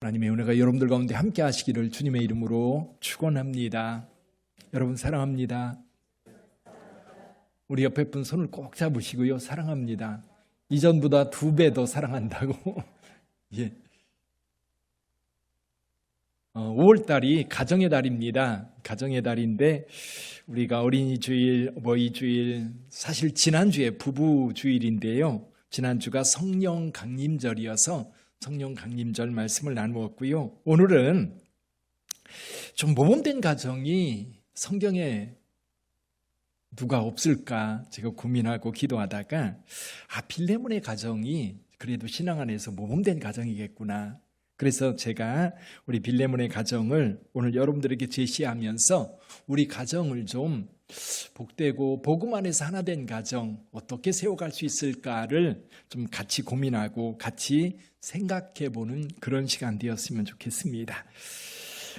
하나님의 은혜가 여러분들 가운데 함께 하시기를 주님의 이름으로 축원합니다. 여러분 사랑합니다. 우리 옆에 분 손을 꼭 잡으시고요. 사랑합니다. 이전보다 2배 더 사랑한다고. 예. 5월달이 가정의 달입니다. 가정의 달인데 우리가 어린이 주일, 어버이 주일, 사실 지난주에 부부 주일인데요. 지난주가 성령 강림절이어서 성령 강림절 말씀을 나누었고요. 오늘은 좀 모범된 가정이 성경에 누가 없을까 제가 고민하고 기도하다가 빌레몬의 가정이 그래도 신앙 안에서 모범된 가정이겠구나. 그래서 제가 우리 빌레몬의 가정을 오늘 여러분들에게 제시하면서 우리 가정을 좀 복되고 복음 안에서 하나 된 가정 어떻게 세워갈 수 있을까를 좀 같이 고민하고 같이 생각해 보는 그런 시간 되었으면 좋겠습니다.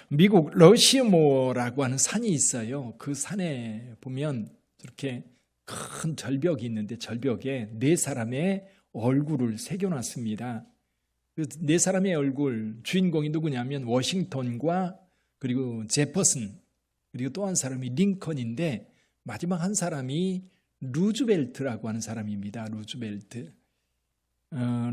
미국 러시모라고 하는 산이 있어요. 그 산에 보면 이렇게 큰 절벽이 있는데 절벽에 4사람의 얼굴을 새겨놨습니다. 그 4사람의 얼굴 주인공이 누구냐면 워싱턴과 그리고 제퍼슨 그리고 또 한 사람이 링컨인데 마지막 한 사람이 루즈벨트라고 하는 사람입니다. 루즈벨트.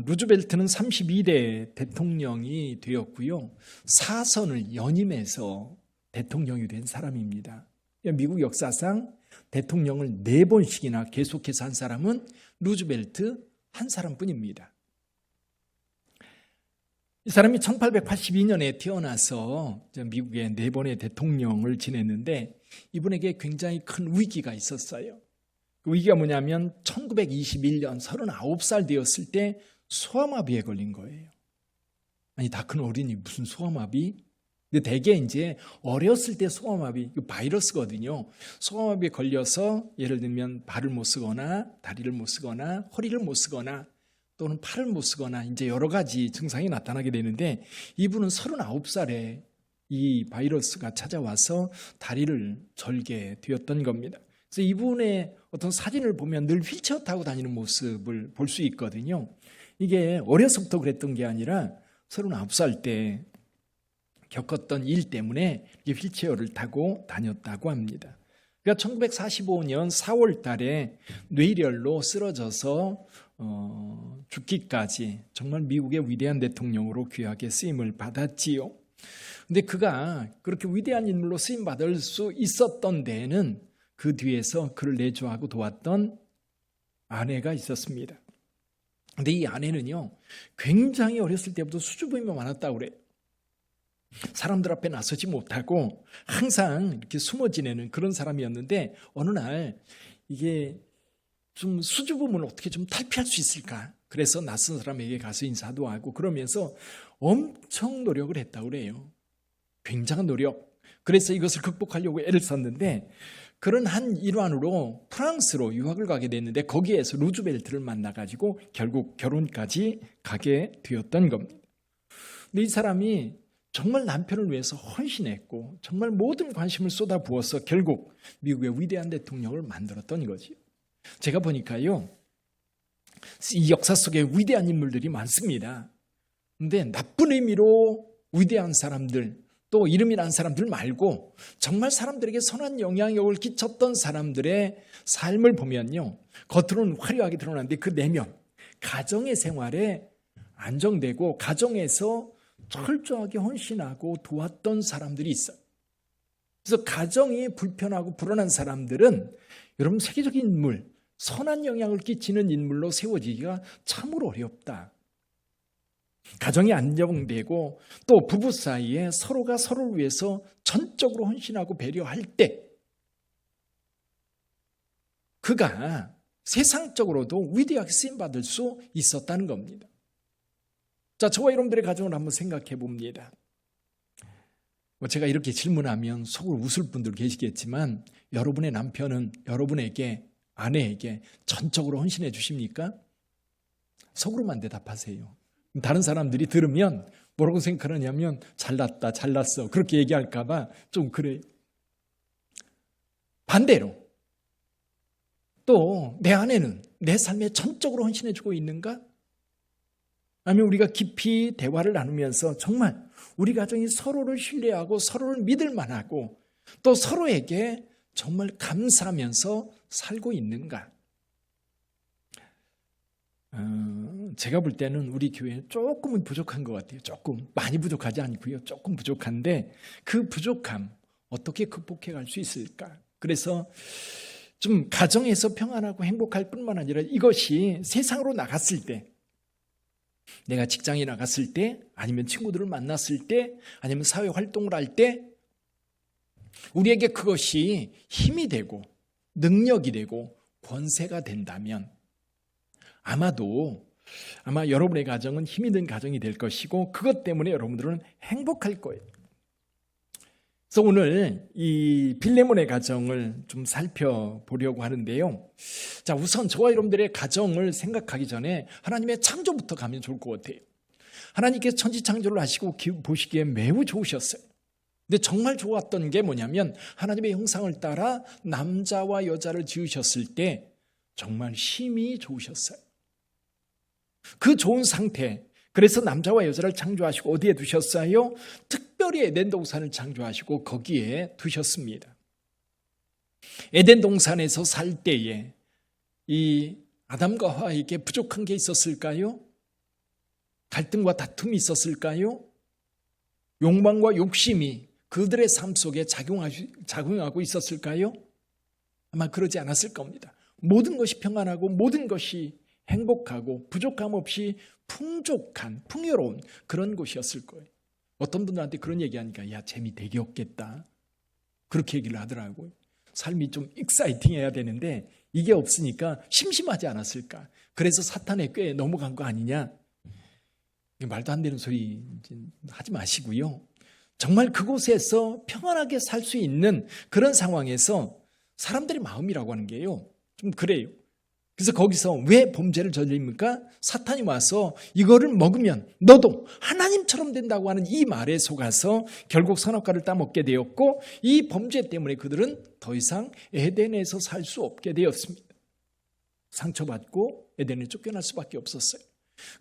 루즈벨트는 32대 대통령이 되었고요. 4선을 연임해서 대통령이 된 사람입니다. 미국 역사상 대통령을 4번씩이나 계속해서 한 사람은 루즈벨트 한 사람뿐입니다. 이 사람이 1882년에 태어나서 미국의 4번의 대통령을 지냈는데 이분에게 굉장히 큰 위기가 있었어요. 그 위기가 뭐냐면 1921년 39살 되었을 때 소아마비에 걸린 거예요. 아니 다 큰 어린이 무슨 소아마비? 대개 이제 어렸을 때 소아마비, 바이러스거든요. 소아마비에 걸려서 예를 들면 발을 못 쓰거나 다리를 못 쓰거나 허리를 못 쓰거나 또는 팔을 못 쓰거나 이제 여러 가지 증상이 나타나게 되는데 이분은 39살에 이 바이러스가 찾아와서 다리를 절게 되었던 겁니다. 그래서 이분의 어떤 사진을 보면 늘 휠체어 타고 다니는 모습을 볼 수 있거든요. 이게 어려서부터 그랬던 게 아니라 39살 때 겪었던 일 때문에 휠체어를 타고 다녔다고 합니다. 그러니까 1945년 4월 달에 뇌혈로 쓰러져서 죽기까지 정말 미국의 위대한 대통령으로 귀하게 쓰임을 받았지요. 근데 그가 그렇게 위대한 인물로 쓰임 받을 수 있었던 데에는 그 뒤에서 그를 내조하고 도왔던 아내가 있었습니다. 근데 이 아내는요, 굉장히 어렸을 때부터 수줍음이 많았다고 그래요. 사람들 앞에 나서지 못하고 항상 이렇게 숨어 지내는 그런 사람이었는데 어느 날 이게 좀 수줍음을 어떻게 좀 탈피할 수 있을까? 그래서 낯선 사람에게 가서 인사도 하고 그러면서 엄청 노력을 했다고 그래요. 굉장한 노력. 그래서 이것을 극복하려고 애를 썼는데 그런 한 일환으로 프랑스로 유학을 가게 됐는데 거기에서 루즈벨트를 만나가지고 결국 결혼까지 가게 되었던 겁니다. 근데 이 사람이 정말 남편을 위해서 헌신했고 정말 모든 관심을 쏟아부어서 결국 미국의 위대한 대통령을 만들었던 거지. 제가 보니까요, 이 역사 속에 위대한 인물들이 많습니다. 근데 나쁜 의미로 위대한 사람들, 또 이름이 난 사람들 말고 정말 사람들에게 선한 영향력을 끼쳤던 사람들의 삶을 보면요, 겉으로는 화려하게 드러나는데 그 내면, 가정의 생활에 안정되고 가정에서 철저하게 헌신하고 도왔던 사람들이 있어요. 그래서 가정이 불편하고 불안한 사람들은 여러분 세계적인 인물, 선한 영향을 끼치는 인물로 세워지기가 참으로 어렵다. 가정이 안정되고 또 부부 사이에 서로가 서로를 위해서 전적으로 헌신하고 배려할 때 그가 세상적으로도 위대하게 쓰임받을 수 있었다는 겁니다. 자, 저와 여러분들의 가정을 한번 생각해 봅니다. 제가 이렇게 질문하면 속으로 웃을 분들 계시겠지만 여러분의 남편은 여러분에게 아내에게 전적으로 헌신해 주십니까? 속으로만 대답하세요. 다른 사람들이 들으면 뭐라고 생각하느냐면 잘났다, 잘났어 그렇게 얘기할까 봐 좀 그래요. 반대로 또 내 아내는 내 삶에 전적으로 헌신해 주고 있는가? 아니면 우리가 깊이 대화를 나누면서 정말 우리 가정이 서로를 신뢰하고 서로를 믿을 만하고 또 서로에게 정말 감사하면서 살고 있는가? 제가 볼 때는 우리 교회 조금은 부족한 것 같아요. 조금, 많이 부족하지 않고요. 조금 부족한데 그 부족함 어떻게 극복해 갈 수 있을까? 그래서 좀 가정에서 평안하고 행복할 뿐만 아니라 이것이 세상으로 나갔을 때, 내가 직장에 나갔을 때, 아니면 친구들을 만났을 때, 아니면 사회 활동을 할 때 우리에게 그것이 힘이 되고 능력이 되고 권세가 된다면 아마 여러분의 가정은 힘이 든 가정이 될 것이고 그것 때문에 여러분들은 행복할 거예요. 그래서 오늘 이 빌레몬의 가정을 좀 살펴보려고 하는데요. 자, 우선 저와 여러분들의 가정을 생각하기 전에 하나님의 창조부터 가면 좋을 것 같아요. 하나님께서 천지창조를 하시고 보시기에 매우 좋으셨어요. 근데 정말 좋았던 게 뭐냐면 하나님의 형상을 따라 남자와 여자를 지으셨을 때 정말 힘이 좋으셨어요. 그 좋은 상태, 그래서 남자와 여자를 창조하시고 어디에 두셨어요? 특별히 에덴 동산을 창조하시고 거기에 두셨습니다. 에덴 동산에서 살 때에 이 아담과 하와에게 부족한 게 있었을까요? 갈등과 다툼이 있었을까요? 욕망과 욕심이 그들의 삶 속에 작용하고 있었을까요? 아마 그러지 않았을 겁니다. 모든 것이 평안하고 모든 것이 행복하고 부족함 없이 풍족한, 풍요로운 그런 곳이었을 거예요. 어떤 분들한테 그런 얘기하니까 야, 재미 되게 없겠다. 그렇게 얘기를 하더라고요. 삶이 좀 익사이팅해야 되는데 이게 없으니까 심심하지 않았을까. 그래서 사탄의 꾀에 넘어간 거 아니냐. 말도 안 되는 소리 하지 마시고요. 정말 그곳에서 평안하게 살 수 있는 그런 상황에서 사람들의 마음이라고 하는 게요, 좀 그래요. 그래서 거기서 왜 범죄를 저지릅니까? 사탄이 와서 이거를 먹으면 너도 하나님처럼 된다고 하는 이 말에 속아서 결국 선악과를 따먹게 되었고 이 범죄 때문에 그들은 더 이상 에덴에서 살 수 없게 되었습니다. 상처받고 에덴에 쫓겨날 수밖에 없었어요.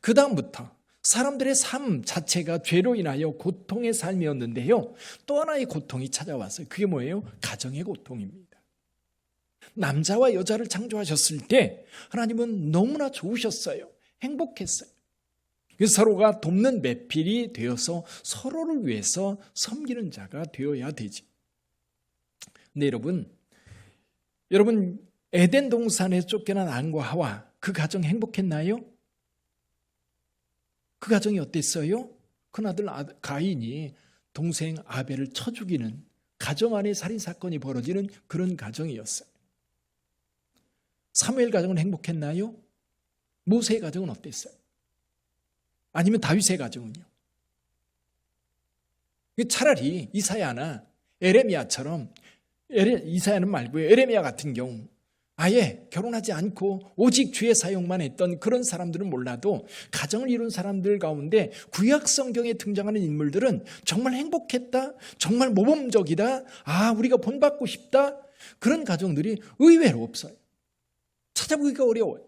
그 다음부터 사람들의 삶 자체가 죄로 인하여 고통의 삶이었는데요. 또 하나의 고통이 찾아왔어요. 그게 뭐예요? 가정의 고통입니다. 남자와 여자를 창조하셨을 때 하나님은 너무나 좋으셨어요. 행복했어요. 그래서 서로가 돕는 매필이 되어서 서로를 위해서 섬기는 자가 되어야 되지. 근데 여러분 에덴 동산에 쫓겨난 아담과 하와 그 가정 행복했나요? 그 가정이 어땠어요? 큰아들 가인이 동생 아벨을 쳐 죽이는 가정 안에 살인사건이 벌어지는 그런 가정이었어요. 사무엘 가정은 행복했나요? 모세의 가정은 어땠어요? 아니면 다윗의 가정은요? 차라리 이사야나 에레미야처럼, 이사야는 말고요, 에레미야 같은 경우 아예 결혼하지 않고 오직 주의 사용만 했던 그런 사람들은 몰라도 가정을 이룬 사람들 가운데 구약 성경에 등장하는 인물들은 정말 행복했다, 정말 모범적이다, 우리가 본받고 싶다, 그런 가정들이 의외로 없어요. 찾아보기가 어려워요.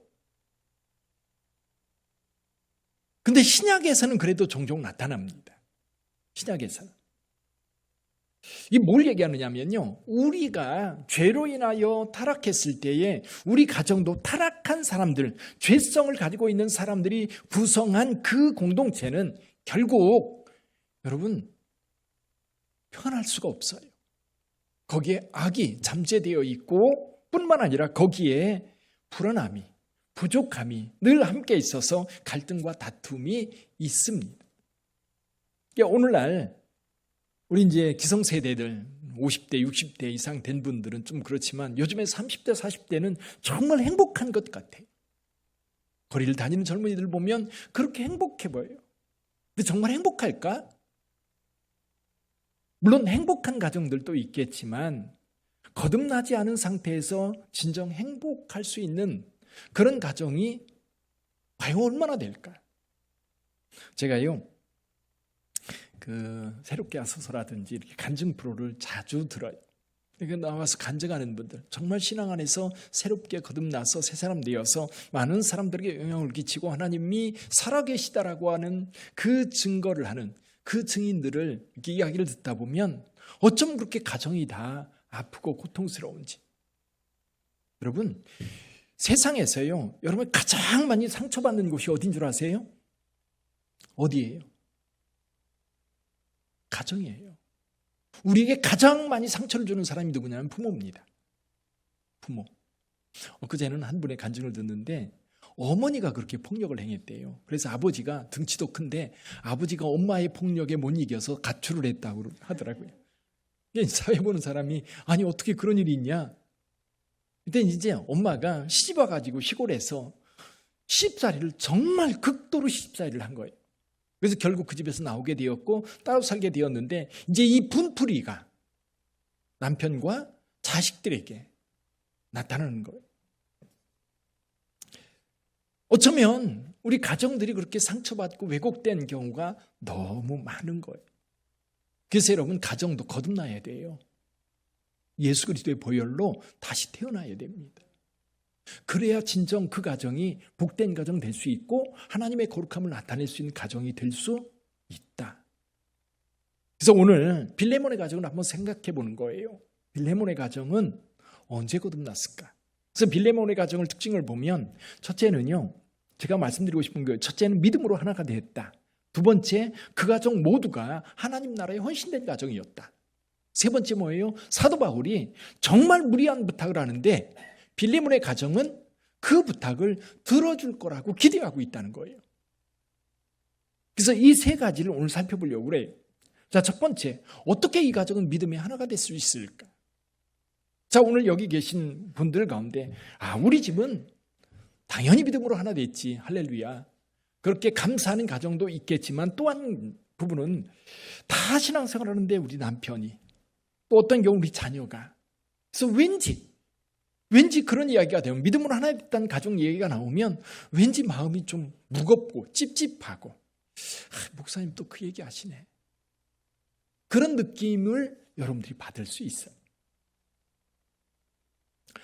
근데 신약에서는 그래도 종종 나타납니다. 신약에서는. 이 뭘 얘기하느냐면요, 우리가 죄로 인하여 타락했을 때에 우리 가정도 타락한 사람들, 죄성을 가지고 있는 사람들이 구성한 그 공동체는 결국 여러분 평안할 수가 없어요. 거기에 악이 잠재되어 있고 뿐만 아니라 거기에 불안함이, 부족함이 늘 함께 있어서 갈등과 다툼이 있습니다. 오늘날 우리 이제 기성세대들 50대, 60대 이상 된 분들은 좀 그렇지만 요즘에 30대, 40대는 정말 행복한 것 같아요. 거리를 다니는 젊은이들 보면 그렇게 행복해 보여요. 근데 정말 행복할까? 물론 행복한 가정들도 있겠지만 거듭나지 않은 상태에서 진정 행복할 수 있는 그런 가정이 과연 얼마나 될까? 제가요, 새롭게 하소서라든지 이렇게 간증 프로를 자주 들어요. 나와서 간증하는 분들, 정말 신앙 안에서 새롭게 거듭나서 새 사람 되어서 많은 사람들에게 영향을 끼치고 하나님이 살아계시다라고 하는 그 증거를 하는 그 증인들을 이렇게 이야기를 듣다 보면 어쩜 그렇게 가정이 다 아프고 고통스러운지. 여러분, 세상에서요, 여러분 가장 많이 상처받는 곳이 어딘 줄 아세요? 어디예요? 가정이에요. 우리에게 가장 많이 상처를 주는 사람이 누구냐면 부모입니다. 부모. 엊그제는 한 분의 간증을 듣는데 어머니가 그렇게 폭력을 행했대요. 그래서 아버지가 등치도 큰데 아버지가 엄마의 폭력에 못 이겨서 가출을 했다고 하더라고요. 사회 보는 사람이 아니 어떻게 그런 일이 있냐. 그때 이제 엄마가 시집 와가지고 시골에서 시집살이를 정말 극도로 시집살이를 한 거예요. 그래서 결국 그 집에서 나오게 되었고 따로 살게 되었는데 이제 이 분풀이가 남편과 자식들에게 나타나는 거예요. 어쩌면 우리 가정들이 그렇게 상처받고 왜곡된 경우가 너무 많은 거예요. 그래서 여러분 가정도 거듭나야 돼요. 예수 그리스도의 보혈로 다시 태어나야 됩니다. 그래야 진정 그 가정이 복된 가정 될 수 있고 하나님의 거룩함을 나타낼 수 있는 가정이 될 수 있다. 그래서 오늘 빌레몬의 가정을 한번 생각해 보는 거예요. 빌레몬의 가정은 언제 거듭났을까? 그래서 빌레몬의 가정을 특징을 보면 첫째는요, 제가 말씀드리고 싶은 거예요. 첫째는 믿음으로 하나가 되었다. 두 번째, 그 가정 모두가 하나님 나라에 헌신된 가정이었다. 세 번째 뭐예요? 사도 바울이 정말 무리한 부탁을 하는데 빌레몬의 가정은 그 부탁을 들어줄 거라고 기대하고 있다는 거예요. 그래서 이 세 가지를 오늘 살펴보려고 그래요. 자, 첫 번째, 어떻게 이 가정은 믿음의 하나가 될 수 있을까? 자, 오늘 여기 계신 분들 가운데 우리 집은 당연히 믿음으로 하나 됐지, 할렐루야. 그렇게 감사하는 가정도 있겠지만 또 한 부분은 다 신앙생활하는데 우리 남편이, 또 어떤 경우 우리 자녀가, 그래서 왠지 그런 이야기가 되면, 믿음으로 하나 됐다는 가족 얘기가 나오면 왠지 마음이 좀 무겁고 찝찝하고, 목사님 또 그 얘기 하시네, 그런 느낌을 여러분들이 받을 수 있어요.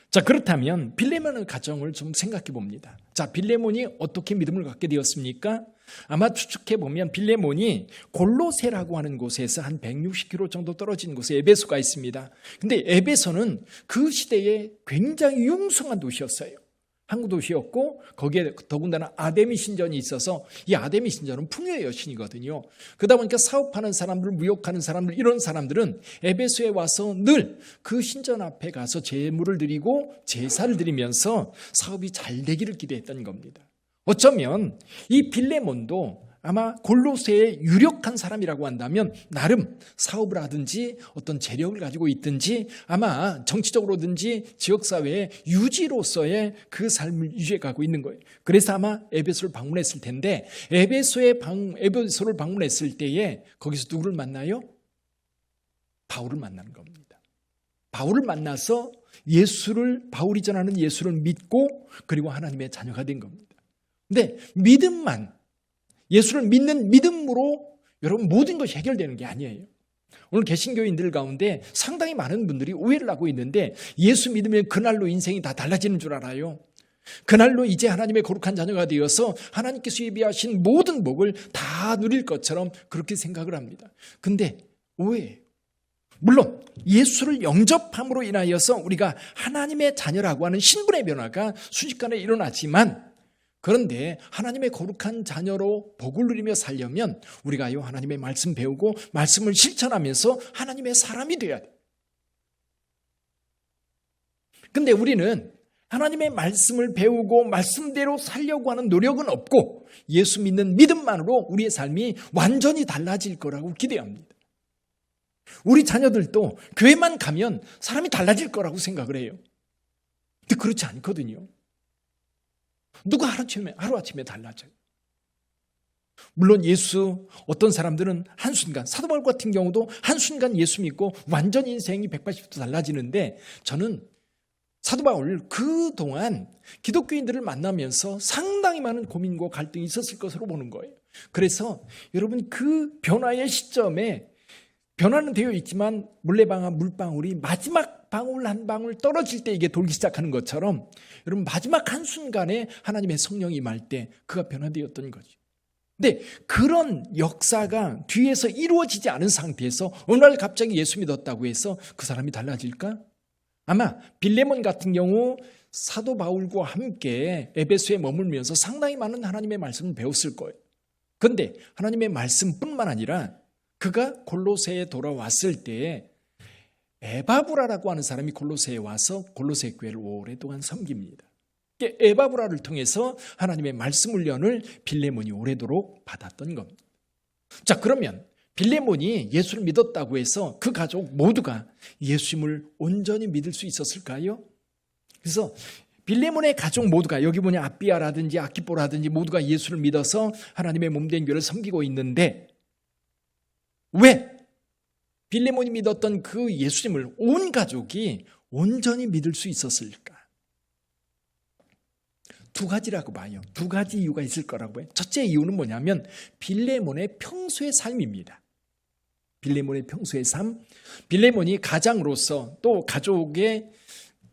자, 그렇다면 빌레몬의 가정을 좀 생각해 봅니다. 자, 빌레몬이 어떻게 믿음을 갖게 되었습니까? 아마 추측해 보면 빌레몬이 골로새라고 하는 곳에서 한 160km 정도 떨어진 곳에 에베소가 있습니다. 근데 에베소는 그 시대에 굉장히 융성한 도시였어요. 항구 도시였고 거기에 더군다나 아데미 신전이 있어서 이 아데미 신전은 풍요의 여신이거든요. 그러다 보니까 사업하는 사람들, 무역하는 사람들, 이런 사람들은 에베소에 와서 늘 그 신전 앞에 가서 제물을 드리고 제사를 드리면서 사업이 잘 되기를 기대했던 겁니다. 어쩌면 이 빌레몬도 아마 골로새의 유력한 사람이라고 한다면 나름 사업을 하든지 어떤 재력을 가지고 있든지 아마 정치적으로든지 지역사회의 유지로서의 그 삶을 유지해가고 있는 거예요. 그래서 아마 에베소를 방문했을 텐데 에베소를 방문했을 때에 거기서 누구를 만나요? 바울을 만나는 겁니다. 바울을 만나서 바울이 전하는 예수를 믿고 그리고 하나님의 자녀가 된 겁니다. 근데 예수를 믿는 믿음으로 여러분 모든 것이 해결되는 게 아니에요. 오늘 개신교인들 가운데 상당히 많은 분들이 오해를 하고 있는데 예수 믿으면 그날로 인생이 다 달라지는 줄 알아요. 그날로 이제 하나님의 거룩한 자녀가 되어서 하나님께서 예비하신 모든 복을 다 누릴 것처럼 그렇게 생각을 합니다. 근데 오해예요. 물론 예수를 영접함으로 인하여서 우리가 하나님의 자녀라고 하는 신분의 변화가 순식간에 일어나지만, 그런데 하나님의 거룩한 자녀로 복을 누리며 살려면 우리가요 하나님의 말씀 배우고 말씀을 실천하면서 하나님의 사람이 되어야 돼. 근데 우리는 하나님의 말씀을 배우고 말씀대로 살려고 하는 노력은 없고 예수 믿는 믿음만으로 우리의 삶이 완전히 달라질 거라고 기대합니다. 우리 자녀들도 교회만 가면 사람이 달라질 거라고 생각을 해요. 근데 그렇지 않거든요. 누가 하루아침에 달라져요. 물론 어떤 사람들은 한순간, 사도 바울 같은 경우도 한순간 예수 믿고 완전 인생이 180도 달라지는데, 저는 사도 바울 그동안 기독교인들을 만나면서 상당히 많은 고민과 갈등이 있었을 것으로 보는 거예요. 그래서 여러분 그 변화의 시점에 변화는 되어 있지만 물레방아 물방울이 마지막 방울 한 방울 떨어질 때 이게 돌기 시작하는 것처럼 여러분 마지막 한순간에 하나님의 성령이 임할 때 그가 변화되었던 거죠. 근데 그런 역사가 뒤에서 이루어지지 않은 상태에서 어느 날 갑자기 예수 믿었다고 해서 그 사람이 달라질까? 아마 빌레몬 같은 경우 사도 바울과 함께 에베소에 머물면서 상당히 많은 하나님의 말씀을 배웠을 거예요. 그런데 하나님의 말씀뿐만 아니라 그가 골로새에 돌아왔을 때에 에바브라라고 하는 사람이 골로새에 와서 골로새 교회를 오랫동안 섬깁니다. 에바브라를 통해서 하나님의 말씀 훈련을 빌레몬이 오래도록 받았던 겁니다. 자, 그러면 빌레몬이 예수를 믿었다고 해서 그 가족 모두가 예수님을 온전히 믿을 수 있었을까요? 그래서 빌레몬의 가족 모두가 여기 보니 아비아라든지 아키포라든지 모두가 예수를 믿어서 하나님의 몸된 교회를 섬기고 있는데 왜 빌레몬이 믿었던 그 예수님을 온 가족이 온전히 믿을 수 있었을까? 두 가지라고 봐요. 두 가지 이유가 있을 거라고 봐요. 첫째 이유는 뭐냐면 빌레몬의 평소의 삶입니다. 빌레몬의 평소의 삶, 빌레몬이 가장으로서 또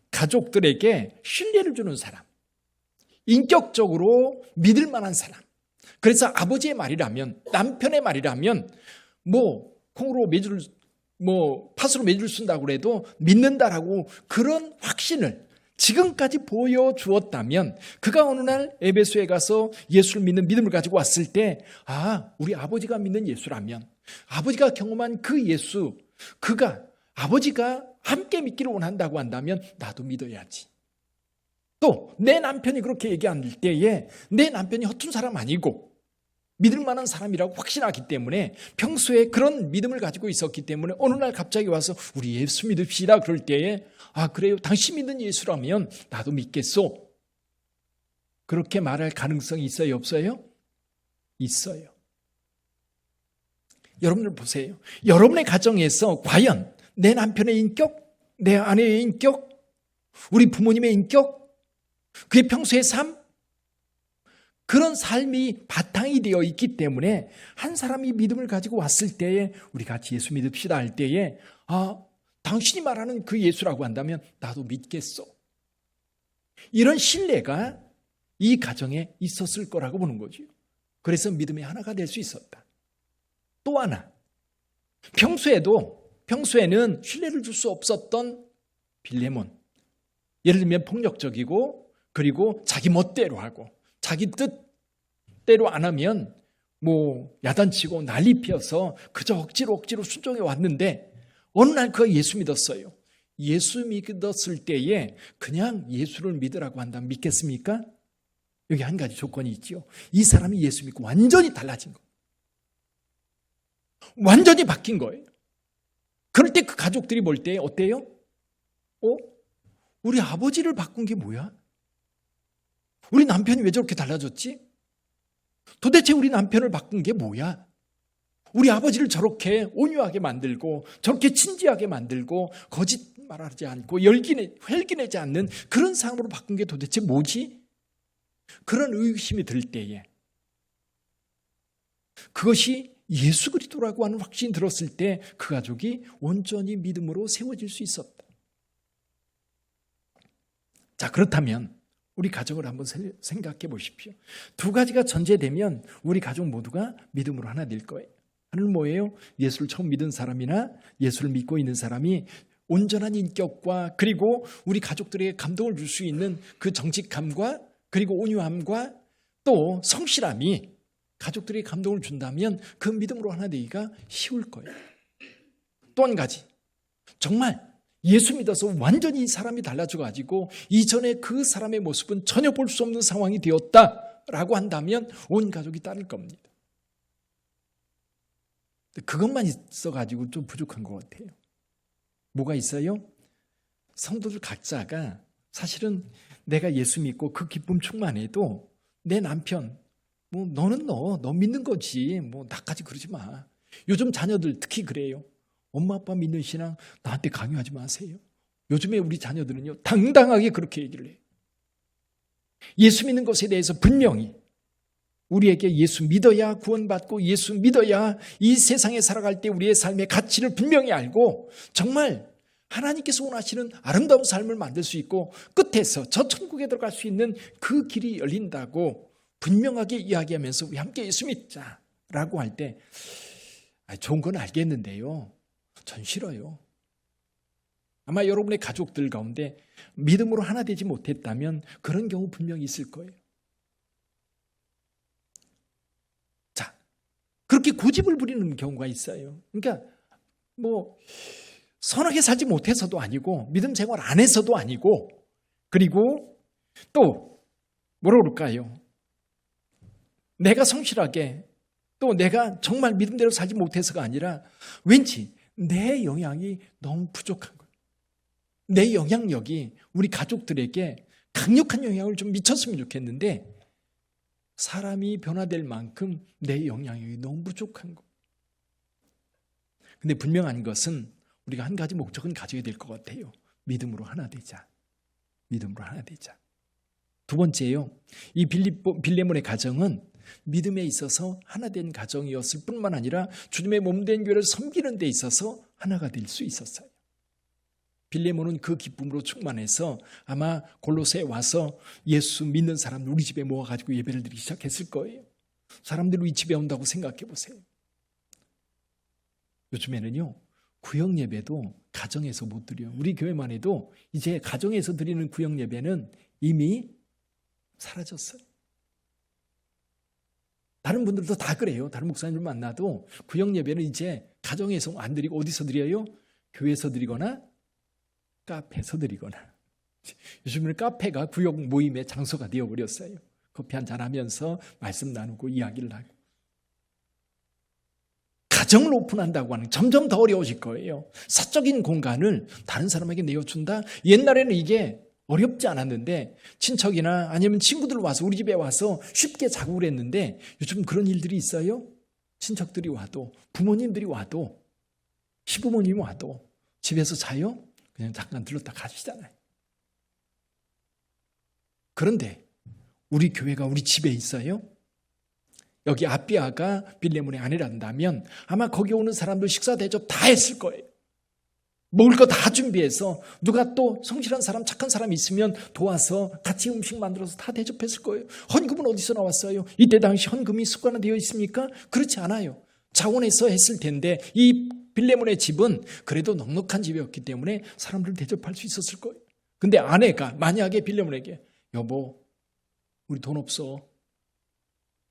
가족들에게 신뢰를 주는 사람, 인격적으로 믿을 만한 사람. 그래서 아버지의 말이라면, 남편의 말이라면 콩으로 팥으로 매줄 쓴다고 해도 믿는다라고 그런 확신을 지금까지 보여주었다면 그가 어느 날 에베소에 가서 예수를 믿는 믿음을 가지고 왔을 때 우리 아버지가 믿는 예수라면 아버지가 경험한 그 예수 그가 아버지가 함께 믿기를 원한다고 한다면 나도 믿어야지. 또 내 남편이 그렇게 얘기할 때에 내 남편이 허튼 사람 아니고 믿을 만한 사람이라고 확신하기 때문에 평소에 그런 믿음을 가지고 있었기 때문에 어느 날 갑자기 와서 우리 예수 믿읍시다 그럴 때에 그래요? 당신 믿는 예수라면 나도 믿겠소. 그렇게 말할 가능성이 있어요? 없어요? 있어요. 여러분들 보세요. 여러분의 가정에서 과연 내 남편의 인격, 내 아내의 인격, 우리 부모님의 인격, 그의 평소의 삶, 그런 삶이 바탕이 되어 있기 때문에 한 사람이 믿음을 가지고 왔을 때에 우리 같이 예수 믿읍시다 할 때에 당신이 말하는 그 예수라고 한다면 나도 믿겠어. 이런 신뢰가 이 가정에 있었을 거라고 보는 거죠. 그래서 믿음의 하나가 될 수 있었다. 또 하나, 평소에는 신뢰를 줄 수 없었던 빌레몬. 예를 들면 폭력적이고 그리고 자기 멋대로 하고 자기 뜻대로 안 하면 야단치고 난리 피어서 그저 억지로 순종해 왔는데 어느 날 그가 예수 믿었어요. 예수 믿었을 때에 그냥 예수를 믿으라고 한다면 믿겠습니까? 여기 한 가지 조건이 있죠. 이 사람이 예수 믿고 완전히 달라진 거. 완전히 바뀐 거예요. 그럴 때 그 가족들이 볼 때 어때요? 우리 아버지를 바꾼 게 뭐야? 우리 남편이 왜 저렇게 달라졌지? 도대체 우리 남편을 바꾼 게 뭐야? 우리 아버지를 저렇게 온유하게 만들고 저렇게 진지하게 만들고 거짓말하지 않고 헬기내지 않는 그런 사람으로 바꾼 게 도대체 뭐지? 그런 의심이 들 때에 그것이 예수 그리스도라고 하는 확신이 들었을 때 그 가족이 온전히 믿음으로 세워질 수 있었다. 자, 그렇다면 우리 가정을 한번 생각해 보십시오. 두 가지가 전제되면 우리 가족 모두가 믿음으로 하나 될 거예요. 하나는 뭐예요? 예수를 처음 믿은 사람이나 예수를 믿고 있는 사람이 온전한 인격과 그리고 우리 가족들에게 감동을 줄 수 있는 그 정직함과 그리고 온유함과 또 성실함이 가족들에게 감동을 준다면 그 믿음으로 하나 되기가 쉬울 거예요. 또 한 가지, 정말 예수 믿어서 완전히 이 사람이 달라져가지고 이전에 그 사람의 모습은 전혀 볼 수 없는 상황이 되었다라고 한다면 온 가족이 따를 겁니다. 그것만 있어가지고 좀 부족한 것 같아요. 뭐가 있어요? 성도들 각자가 사실은 내가 예수 믿고 그 기쁨 충만해도 내 남편 너는 너 믿는 거지 나까지 그러지 마. 요즘 자녀들 특히 그래요. 엄마 아빠 믿는 신앙 나한테 강요하지 마세요. 요즘에 우리 자녀들은요 당당하게 그렇게 얘기를 해요. 예수 믿는 것에 대해서 분명히 우리에게 예수 믿어야 구원받고 예수 믿어야 이 세상에 살아갈 때 우리의 삶의 가치를 분명히 알고 정말 하나님께서 원하시는 아름다운 삶을 만들 수 있고 끝에서 저 천국에 들어갈 수 있는 그 길이 열린다고 분명하게 이야기하면서 우리 함께 예수 믿자라고 할 때 좋은 건 알겠는데요. 전 싫어요. 아마 여러분의 가족들 가운데 믿음으로 하나 되지 못했다면 그런 경우 분명히 있을 거예요. 자, 그렇게 고집을 부리는 경우가 있어요. 그러니까 선하게 살지 못해서도 아니고 믿음 생활 안 해서도 아니고 그리고 또 뭐라 그럴까요? 내가 성실하게 또 내가 정말 믿음대로 살지 못해서가 아니라 왠지 내 영향이 너무 부족한 거예요. 내 영향력이 우리 가족들에게 강력한 영향을 좀 미쳤으면 좋겠는데 사람이 변화될 만큼 내 영향력이 너무 부족한 거예요. 근데 분명한 것은 우리가 한 가지 목적은 가져야 될 것 같아요. 믿음으로 하나 되자. 믿음으로 하나 되자. 두 번째요. 이 빌레몬의 가정은 믿음에 있어서 하나 된 가정이었을 뿐만 아니라 주님의 몸된 교회를 섬기는 데 있어서 하나가 될 수 있었어요. 빌레몬은 그 기쁨으로 충만해서 아마 골로새에 와서 예수 믿는 사람들 우리 집에 모아가지고 예배를 드리기 시작했을 거예요. 사람들이 우리 집에 온다고 생각해 보세요. 요즘에는요. 구역 예배도 가정에서 못 드려요. 우리 교회만 해도 이제 가정에서 드리는 구역 예배는 이미 사라졌어요. 다른 분들도 다 그래요. 다른 목사님들 만나도 구역 예배는 이제 가정에서 안 드리고 어디서 드려요? 교회에서 드리거나 카페에서 드리거나. 요즘은 카페가 구역 모임의 장소가 되어버렸어요. 커피 한잔 하면서 말씀 나누고 이야기를 하고. 가정을 오픈한다고 하는 점점 더 어려워질 거예요. 사적인 공간을 다른 사람에게 내어준다? 옛날에는 이게 어렵지 않았는데 친척이나 아니면 친구들 와서 우리 집에 와서 쉽게 자고 그랬는데 요즘 그런 일들이 있어요. 친척들이 와도 부모님들이 와도 시부모님이 와도 집에서 자요? 그냥 잠깐 들렀다 가시잖아요. 그런데 우리 교회가 우리 집에 있어요? 여기 아비아가 빌레몬의 아내란다면 아마 거기 오는 사람들 식사 대접 다 했을 거예요. 먹을 거 다 준비해서 누가 또 성실한 사람 착한 사람 있으면 도와서 같이 음식 만들어서 다 대접했을 거예요. 헌금은 어디서 나왔어요? 이때 당시 헌금이 습관화되어 있습니까? 그렇지 않아요. 자원해서 했을 텐데 이 빌레몬의 집은 그래도 넉넉한 집이었기 때문에 사람들을 대접할 수 있었을 거예요. 근데 아내가 만약에 빌레몬에게 여보 우리 돈 없어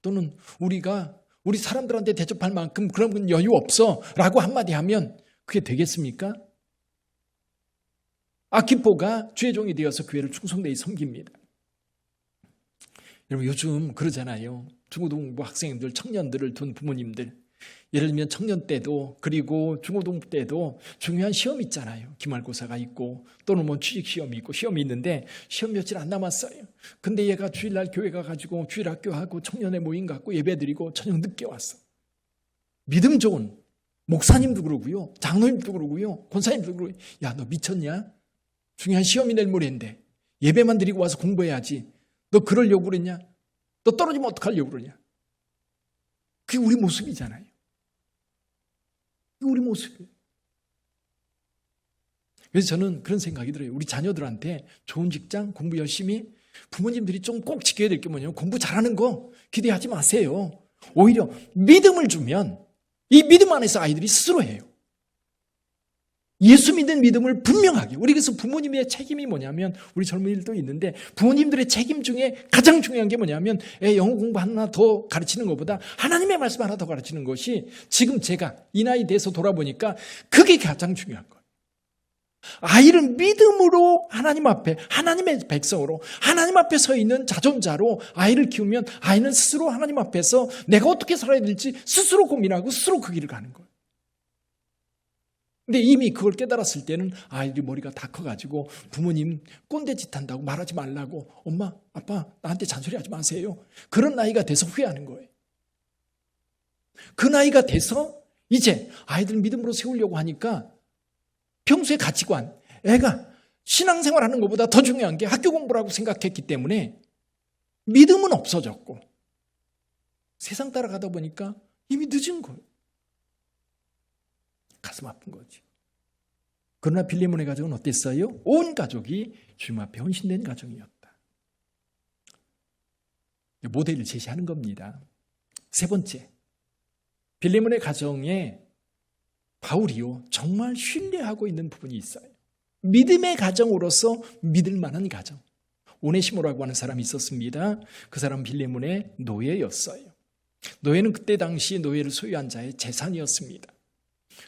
또는 우리 사람들한테 대접할 만큼 그런 여유 없어 라고 한마디 하면 그게 되겠습니까? 아키포가 주의 종이 되어서 교회를 충성되이 섬깁니다. 여러분 요즘 그러잖아요. 중고등부 학생들, 청년들을 둔 부모님들 예를 들면 청년 때도 그리고 중고등부 때도 중요한 시험이 있잖아요. 기말고사가 있고 또는 취직시험이 있고 시험이 있는데 시험 며칠 안 남았어요. 근데 얘가 주일날 교회 가가지고 주일학교하고 청년의 모임 갖고 예배드리고 저녁 늦게 왔어. 믿음 좋은 목사님도 그러고요. 장로님도 그러고요. 권사님도 그러고요. 야, 너 미쳤냐? 중요한 시험이 내일 모레인데 예배만 드리고 와서 공부해야지. 너 그러려고 그랬냐? 너 떨어지면 어떡하려고 그러냐? 그게 우리 모습이잖아요. 그게 우리 모습이에요. 그래서 저는 그런 생각이 들어요. 우리 자녀들한테 좋은 직장, 공부 열심히 부모님들이 좀 꼭 지켜야 될 게 뭐냐면 공부 잘하는 거 기대하지 마세요. 오히려 믿음을 주면 이 믿음 안에서 아이들이 스스로 해요. 예수 믿는 믿음을 분명하게. 우리 그래서 부모님의 책임이 뭐냐면 우리 젊은이들도 있는데 부모님들의 책임 중에 가장 중요한 게 뭐냐면 영어 공부 하나 더 가르치는 것보다 하나님의 말씀 하나 더 가르치는 것이 지금 제가 이 나이 돼서 돌아보니까 그게 가장 중요한 거예요. 아이를 믿음으로 하나님 앞에 하나님의 백성으로 하나님 앞에 서 있는 자존자로 아이를 키우면 아이는 스스로 하나님 앞에서 내가 어떻게 살아야 될지 스스로 고민하고 스스로 그 길을 가는 거예요. 근데 이미 그걸 깨달았을 때는 아이들이 머리가 다 커가지고 부모님 꼰대짓 한다고 말하지 말라고 엄마 아빠 나한테 잔소리하지 마세요. 그런 나이가 돼서 후회하는 거예요. 그 나이가 돼서 이제 아이들 믿음으로 세우려고 하니까 평소의 가치관 애가 신앙생활하는 것보다 더 중요한 게 학교 공부라고 생각했기 때문에 믿음은 없어졌고 세상 따라가다 보니까 이미 늦은 거예요. 가슴 아픈 거지. 그러나 빌레몬의 가정은 어땠어요? 온 가족이 주님 앞에 헌신된 가정이었다. 모델을 제시하는 겁니다. 세 번째, 빌레몬의 가정에 바울이요 정말 신뢰하고 있는 부분이 있어요. 믿음의 가정으로서 믿을 만한 가정. 오네시모라고 하는 사람이 있었습니다. 그 사람 빌레몬의 노예였어요. 노예는 그때 당시 노예를 소유한 자의 재산이었습니다.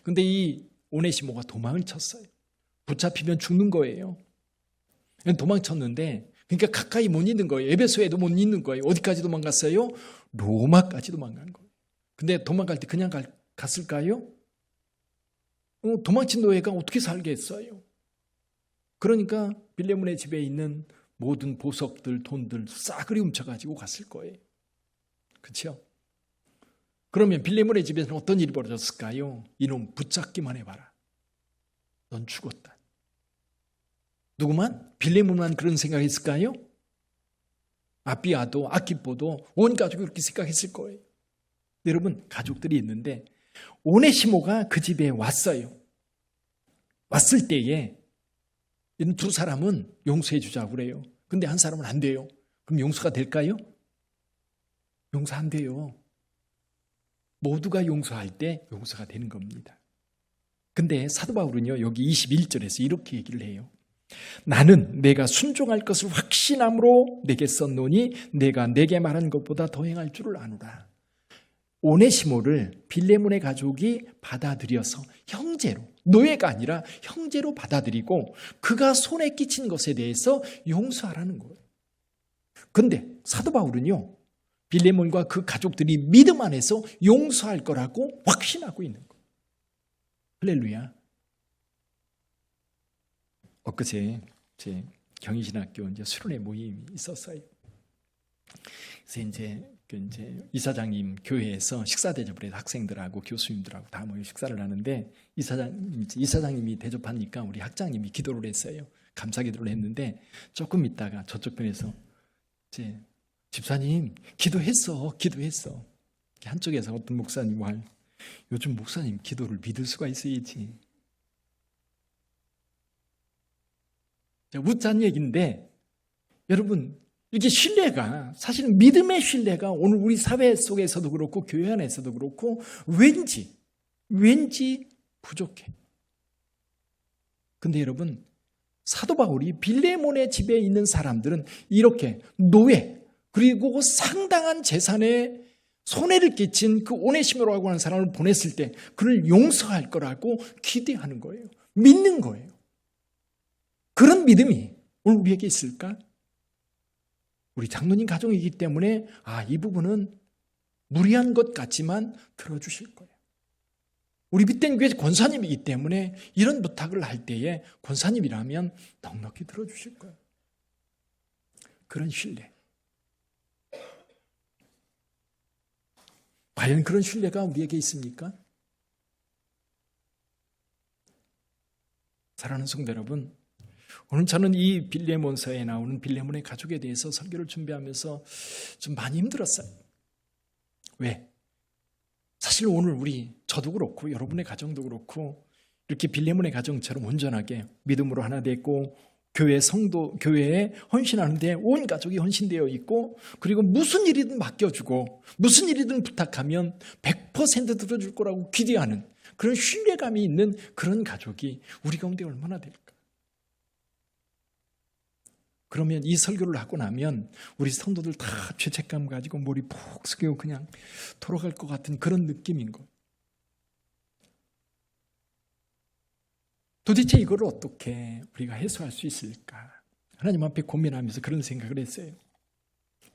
그런데 이 오네시모가 도망을 쳤어요. 붙잡히면 죽는 거예요. 도망쳤는데 그러니까 가까이 못 있는 거예요. 에베소에도 못 있는 거예요. 어디까지 도망갔어요? 로마까지 도망간 거예요. 근데 도망갈 때 그냥 갔을까요? 도망친 노예가 어떻게 살겠어요? 그러니까 빌레몬의 집에 있는 모든 보석들, 돈들 싸그리 훔쳐가지고 갔을 거예요. 그렇죠? 그러면 빌레몬의 집에서는 어떤 일이 벌어졌을까요? 이놈 붙잡기만 해봐라. 넌 죽었다. 누구만? 빌레몬만 그런 생각했을까요? 아비아도 아키포도 온 가족이 그렇게 생각했을 거예요. 여러분, 가족들이 있는데 오네시모가 그 집에 왔어요. 왔을 때에 이런 두 사람은 용서해 주자고 그래요. 근데 한 사람은 안 돼요. 그럼 용서가 될까요? 용서 안 돼요. 모두가 용서할 때 용서가 되는 겁니다. 근데 사도 바울은요, 여기 21절에서 이렇게 얘기를 해요. 나는 내가 순종할 것을 확신함으로 내게 썼노니 내가 내게 말한 것보다 더 행할 줄을 아노라. 오네시모를 빌레몬의 가족이 받아들여서 형제로, 노예가 아니라 형제로 받아들이고 그가 손에 끼친 것에 대해서 용서하라는 거예요. 그런데 사도 바울은요, 빌레몬과 그 가족들이 믿음 안에서 용서할 거라고 확신하고 있는 거예요. 할렐루야. 엊그제 제 경희신학교 수련회 모임이 있었어요. 그래서 이제 이사장님 교회에서 식사 대접을 해서 학생들하고 교수님들하고 다 모여 식사를 하는데 이사장님이 대접하니까 우리 학장님이 기도를 했어요. 감사 기도를 했는데 조금 있다가 저쪽 편에서 집사님 기도했어. 한쪽에서 어떤 목사님 말, 요즘 목사님 기도를 믿을 수가 있어야지. 웃자는 얘기인데 여러분, 이게 신뢰가, 사실은 믿음의 신뢰가 오늘 우리 사회 속에서도 그렇고 교회 안에서도 그렇고 왠지 부족해. 근데 여러분, 사도 바울이 빌레몬의 집에 있는 사람들은 이렇게 노예 그리고 상당한 재산에 손해를 끼친 그 오네시모라고 하는 사람을 보냈을 때 그를 용서할 거라고 기대하는 거예요. 믿는 거예요. 그런 믿음이 오늘 우리에게 있을까? 우리 장로님 가정이기 때문에 이 부분은 무리한 것 같지만 들어주실 거예요. 우리 빛된 교회 권사님이기 때문에 이런 부탁을 할 때에 권사님이라면 넉넉히 들어주실 거예요. 그런 신뢰. 과연 그런 신뢰가 우리에게 있습니까? 사랑하는 성도 여러분, 오늘 저는 이 빌레몬서에 나오는 빌레몬의 가족에 대해서 설교를 준비하면서 좀 많이 힘들었어요. 왜? 사실 오늘 저도 그렇고 여러분의 가정도 그렇고 이렇게 빌레몬의 가정처럼 온전하게 믿음으로 하나 되고 교회에 헌신하는데 온 가족이 헌신되어 있고 그리고 무슨 일이든 맡겨주고 무슨 일이든 부탁하면 100% 들어줄 거라고 기대하는 그런 신뢰감이 있는 그런 가족이 우리 가운데 얼마나 될까? 그러면 이 설교를 하고 나면 우리 성도들 다 죄책감 가지고 머리 푹 숙이고 그냥 돌아갈 것 같은 그런 느낌인 것. 도대체 이걸 어떻게 우리가 해소할 수 있을까? 하나님 앞에 고민하면서 그런 생각을 했어요.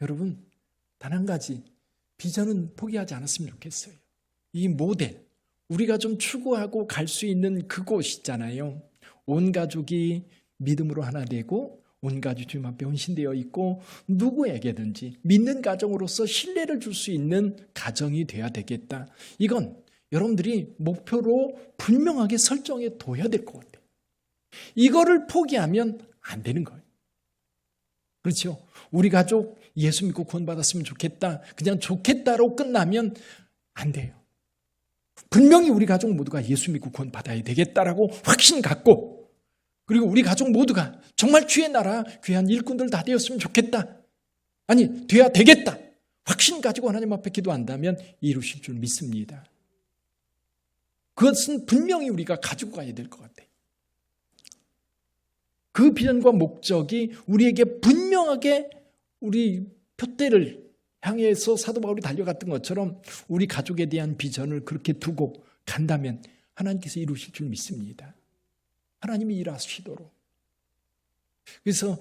여러분, 단 한 가지 비전은 포기하지 않았으면 좋겠어요. 이 모델, 우리가 좀 추구하고 갈 수 있는 그곳 있잖아요. 온 가족이 믿음으로 하나 되고 온 가족 주님 앞에 헌신되어 있고 누구에게든지 믿는 가정으로서 신뢰를 줄 수 있는 가정이 돼야 되겠다. 이건 여러분들이 목표로 분명하게 설정해 둬야 될 것 같아요. 이거를 포기하면 안 되는 거예요. 그렇죠? 우리 가족 예수 믿고 구원받았으면 좋겠다, 그냥 좋겠다로 끝나면 안 돼요. 분명히 우리 가족 모두가 예수 믿고 구원받아야 되겠다라고 확신 갖고, 그리고 우리 가족 모두가 정말 주의 나라 귀한 일꾼들 다 되었으면 좋겠다, 아니 돼야 되겠다 확신 가지고 하나님 앞에 기도한다면 이루실 줄 믿습니다. 그것은 분명히 우리가 가지고 가야 될 것 같아요. 그 비전과 목적이 우리에게 분명하게 우리 표대를 향해서 사도 바울이 달려갔던 것처럼 우리 가족에 대한 비전을 그렇게 두고 간다면 하나님께서 이루실 줄 믿습니다. 하나님이 일하시도록. 그래서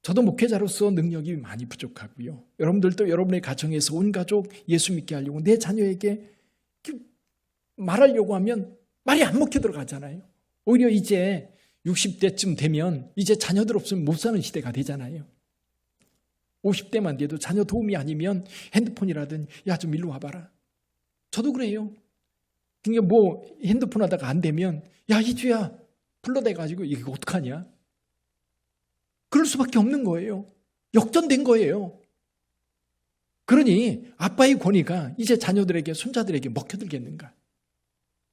저도 목회자로서 능력이 많이 부족하고요. 여러분들도 여러분의 가정에서 온 가족 예수 믿게 하려고 내 자녀에게 말하려고 하면 말이 안 먹혀 들어가잖아요. 오히려 이제 60대쯤 되면 이제 자녀들 없으면 못 사는 시대가 되잖아요. 50대만 돼도 자녀 도움이 아니면 핸드폰이라든 야 좀 일로 와봐라. 저도 그래요. 그러니까 뭐 핸드폰 하다가 안 되면 야 이주야 불러대가지고 이거 어떡하냐. 그럴 수밖에 없는 거예요. 역전된 거예요. 그러니 아빠의 권위가 이제 자녀들에게 손자들에게 먹혀들겠는가.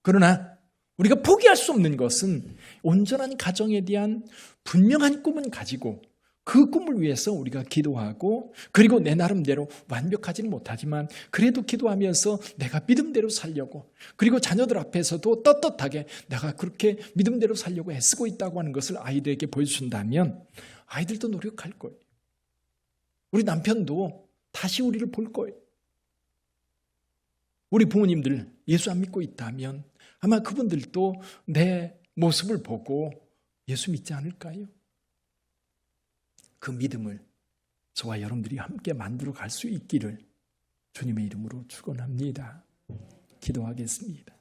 그러나 우리가 포기할 수 없는 것은 온전한 가정에 대한 분명한 꿈은 가지고 그 꿈을 위해서 우리가 기도하고, 그리고 내 나름대로 완벽하지는 못하지만 그래도 기도하면서 내가 믿음대로 살려고, 그리고 자녀들 앞에서도 떳떳하게 내가 그렇게 믿음대로 살려고 애쓰고 있다고 하는 것을 아이들에게 보여준다면 아이들도 노력할 거예요. 우리 남편도 다시 우리를 볼 거예요. 우리 부모님들 예수 안 믿고 있다면 아마 그분들도 내 모습을 보고 예수 믿지 않을까요? 그 믿음을 저와 여러분들이 함께 만들어 갈 수 있기를 주님의 이름으로 축원합니다. 기도하겠습니다.